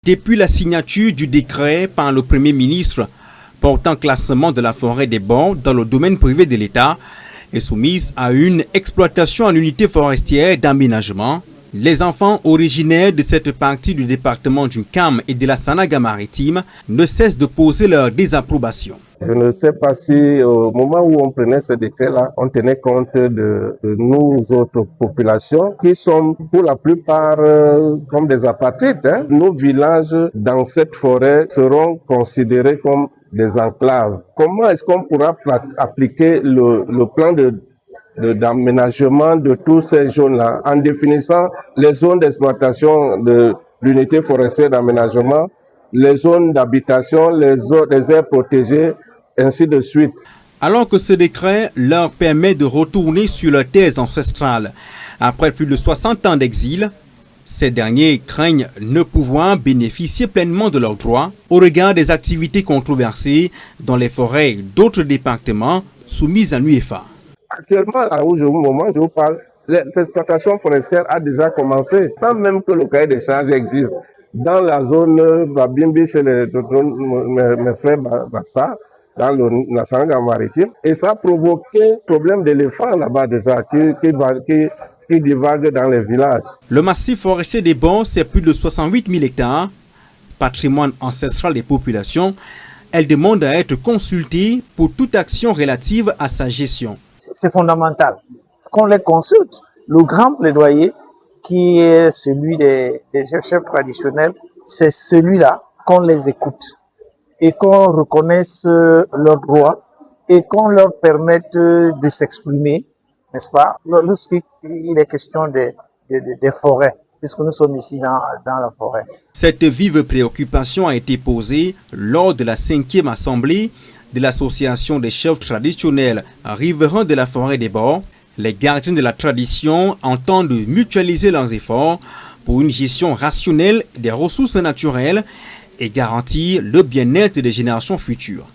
Depuis la signature du décret par le Premier ministre portant classement de la forêt des Bords dans le domaine privé de l'État et soumise à une exploitation en unité forestière d'aménagement, les enfants originaires de cette partie du département du Kam et de la Sanaga-Maritime ne cessent de poser leur désapprobation. Je ne sais pas si au moment où on prenait ce décret-là, on tenait compte de nous autres populations qui sont pour la plupart comme des apatrides. Nos villages dans cette forêt seront considérés comme des enclaves. Comment est-ce qu'on pourra appliquer le plan d'aménagement de tous ces zones-là en définissant les zones d'exploitation de l'unité forestière d'aménagement, les zones d'habitation, les aires protégées, ainsi de suite. Alors que ce décret leur permet de retourner sur leurs terres ancestrales après plus de 60 ans d'exil, ces derniers craignent ne pouvoir bénéficier pleinement de leurs droits au regard des activités controversées dans les forêts d'autres départements soumis à l'UEFA. Actuellement, à où je vous parle, l'exploitation forestière a déjà commencé, sans même que le cahier des charges existe. Dans la zone Babimbi, chez mes frères Bassa, dans la Sanaga-Maritime, et ça a provoqué problème d'éléphants là-bas déjà, qui divaguent dans les villages. Le massif forestier des Bords, c'est plus de 68 000 hectares, patrimoine ancestral des populations. Elle demande à être consultée pour toute action relative à sa gestion. C'est fondamental qu'on les consulte. Le grand plaidoyer qui est celui des chefs traditionnels, c'est celui-là qu'on les écoute et qu'on reconnaisse leurs droits et qu'on leur permette de s'exprimer, n'est-ce pas, lorsqu'il est question des forêts, puisque nous sommes ici dans la forêt. Cette vive préoccupation a été posée lors de la 5e assemblée de l'association des chefs traditionnels riverains de la forêt des Bords. Les gardiens de la tradition entendent mutualiser leurs efforts pour une gestion rationnelle des ressources naturelles et garantir le bien-être des générations futures.